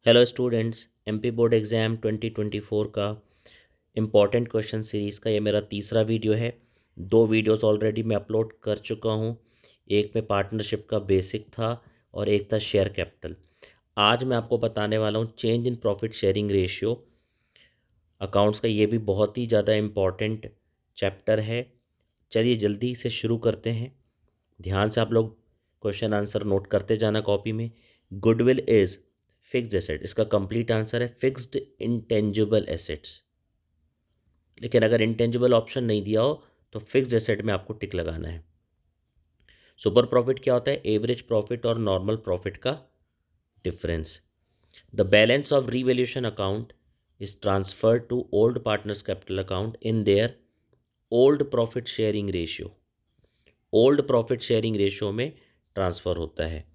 Hello students, MP board exam 2024 का important question series का ये मेरा तीसरा वीडियो है। दो वीडियोस ऑलरेडी मैं अपलोड कर चुका हूँ। एक में पार्टनरशिप का बेसिक था और एक था शेयर कैपिटल। आज मैं आपको बताने वाला हूँ change in profit sharing ratio accounts का। ये भी बहुत ही ज़्यादा इम्पॉर्टेंट चैप्टर है। चलिए जल्दी से शुरू करते हैं। ध्यान से आप लोग क्वेश्चन आंसर नोट करते जाना कॉपी में। गुडविल इज फिक्स्ड एसेट, इसका कंप्लीट आंसर है फिक्स्ड इंटेंजिबल एसेट्स। लेकिन अगर इंटेंजिबल ऑप्शन नहीं दिया हो तो फिक्स्ड एसेट में आपको टिक लगाना है। सुपर प्रॉफिट क्या होता है? एवरेज प्रॉफिट और नॉर्मल प्रॉफिट का difference. The balance of revaluation account is transferred to old partners capital account in their old profit sharing ratio. Old profit sharing ratio में ट्रांसफर होता है।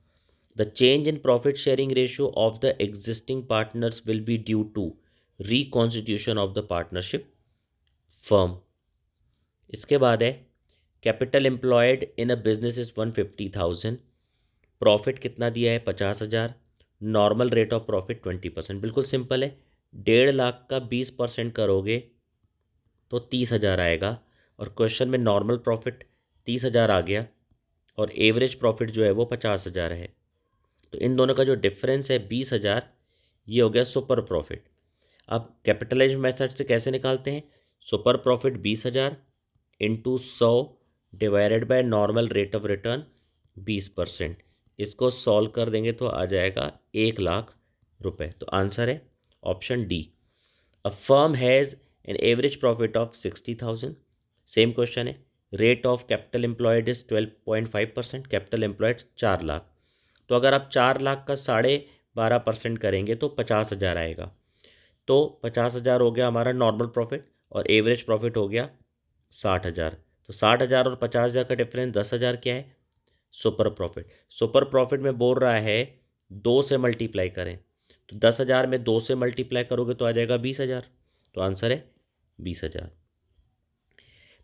The change in profit sharing ratio of the existing partners will be due to reconstitution of the partnership firm. इसके बाद है capital employed in a business is 150,000। Profit कितना दिया है? 50,000। Normal rate of profit 20%। बिल्कुल simple है। 1.5 लाख का 20% करोगे तो 30,000 आएगा। और क्वेश्चन में नॉर्मल प्रॉफिट 30,000 आ गया और एवरेज प्रॉफिट जो है वो 50,000 है। तो इन दोनों का जो डिफरेंस है 20,000, ये हो गया सुपर प्रॉफिट। अब कैपिटलाइज मेथड से कैसे निकालते हैं? Super profit 20,000 into 100 divided by normal rate of return 20%। इसको सॉल्व कर देंगे तो आ जाएगा 1,00,000 रुपये। तो आंसर है option D. A firm has an average profit of 60,000। Same question है। Rate of capital employed is 12.5%। Capital employed 4,00,000। तो अगर आप 4,00,000 का 12.5% करेंगे तो 50,000 आएगा। तो 50,000 हो गया हमारा नॉर्मल प्रॉफिट और एवरेज प्रॉफिट हो गया 60,000। तो 60,000 और 50,000 का डिफरेंस 10,000 क्या है? Super profit. सुपर प्रॉफिट में बोल रहा है 2 से मल्टीप्लाई करें, तो 10,000 में 2 से मल्टीप्लाई करोगे तो आ जाएगा 20,000। तो आंसर है 20,000।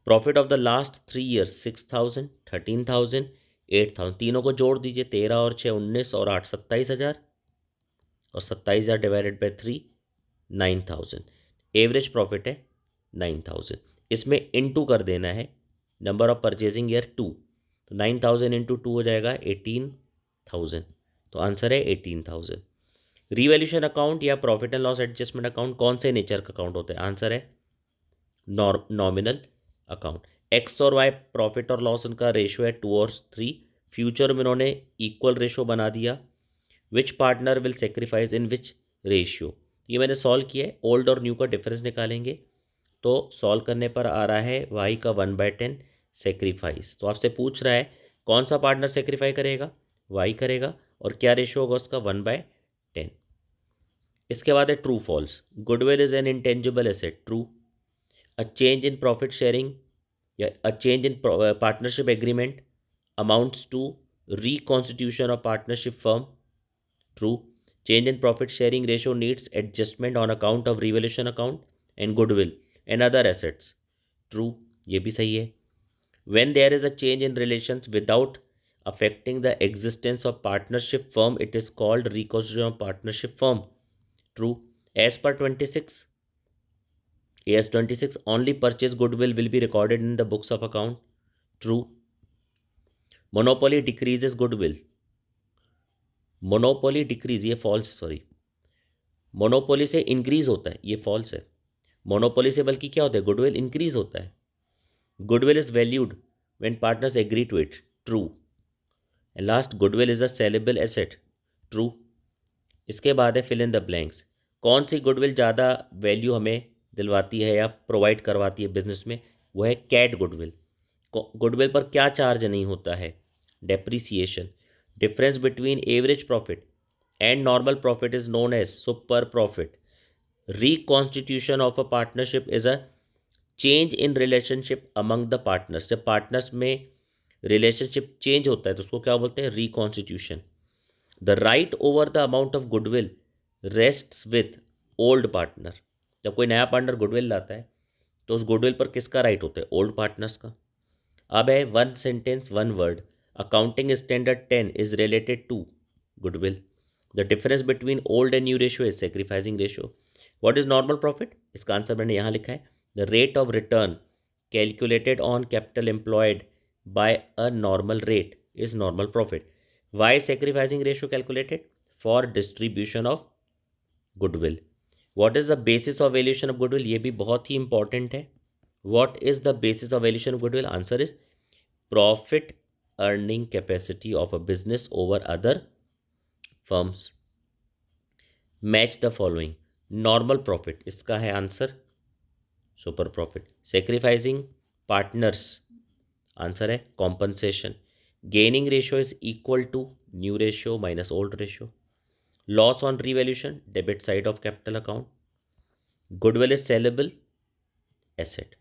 Profit of the last 3 years 6,000, 13,000, 8,000। तीनों को जोड़ दीजिए। 13 और 6 19 और 8 27,000 और 27,000 डिवाइडेड बाई 3 9,000। एवरेज प्रॉफिट है 9,000। इसमें इनटू कर देना है। नंबर ऑफ परचेजिंग ईयर 2, तो 9,000 इंटू 2 हो जाएगा 18,000। तो आंसर है 18,000। रीवैल्यूशन अकाउंट या profit and loss adjustment account कौन से नेचर का अकाउंट होता है? आंसर है नॉमिनल अकाउंट। एक्स और वाई प्रॉफिट और लॉस उनका रेशियो है 2 और 3। फ्यूचर में उन्होंने इक्वल रेशियो बना दिया। Which partner will sacrifice in which ratio? ये मैंने सॉल्व किया है। ओल्ड और न्यू का डिफरेंस निकालेंगे तो सॉल्व करने पर आ रहा है वाई का 1/10 सेक्रीफाइस। तो आपसे पूछ रहा है कौन सा पार्टनर सेक्रीफाई करेगा? वाई करेगा। और क्या रेशियो होगा उसका? 1/10। इसके बाद है true false. Goodwill is an intangible asset. True. A change in profit sharing या a change in partnership agreement amounts to reconstitution of partnership firm. True. Change in profit sharing ratio needs adjustment on account of revaluation account and goodwill and other assets. True. ये भी सही है। When there is a change in relations without affecting the existence of partnership firm, it is called reconstitution of partnership firm. True. As per 26, as 26 only purchase goodwill will be recorded in the books of account. True. Monopoly decreases goodwill. Monopoly decrease, ये false, sorry. Monopoly से increase होता है, ये false है। Monopoly से बल्कि क्या होता है? गुडविल इंक्रीज होता है। Goodwill is valued when partners agree to it. True. And last, goodwill is a saleable asset. True. इसके बाद है फिल इन द ब्लैंक्स। कौन सी गुडविल ज़्यादा वैल्यू हमें दिलवाती है या प्रोवाइड करवाती है बिजनेस में? वो है कैट गुडविल। गुडविल पर क्या चार्ज नहीं होता है? Depreciation. Difference between average profit and normal profit is known as super profit. Reconstitution of a partnership is a change in relationship among the partners. जब पार्टनर्स में रिलेशनशिप चेंज होता है तो उसको क्या बोलते हैं? Reconstitution. The right over the amount of goodwill rests with old partner. जब कोई नया पार्टनर गुडविल लाता है तो उस गुडविल पर किसका राइट होता है? ओल्ड पार्टनर्स का। अब है one sentence one word. Accounting standard 10 is related to goodwill. The difference between old and new ratio is sacrificing ratio. What is normal profit? इसका आंसर मैंने यहाँ लिखा है, the rate of return calculated on capital employed by a normal rate is normal profit. Why sacrificing ratio calculated? For distribution of goodwill. What is the basis of valuation of goodwill? ये भी बहुत ही important है. What is the basis of valuation of goodwill? Answer is profit earning capacity of a business over other firms. Match the following. Normal profit, इसका है answer super profit. Sacrificing partners, answer है compensation. Gaining ratio is equal to new ratio minus old ratio. Loss on revaluation, debit side of capital account. Goodwill is saleable asset.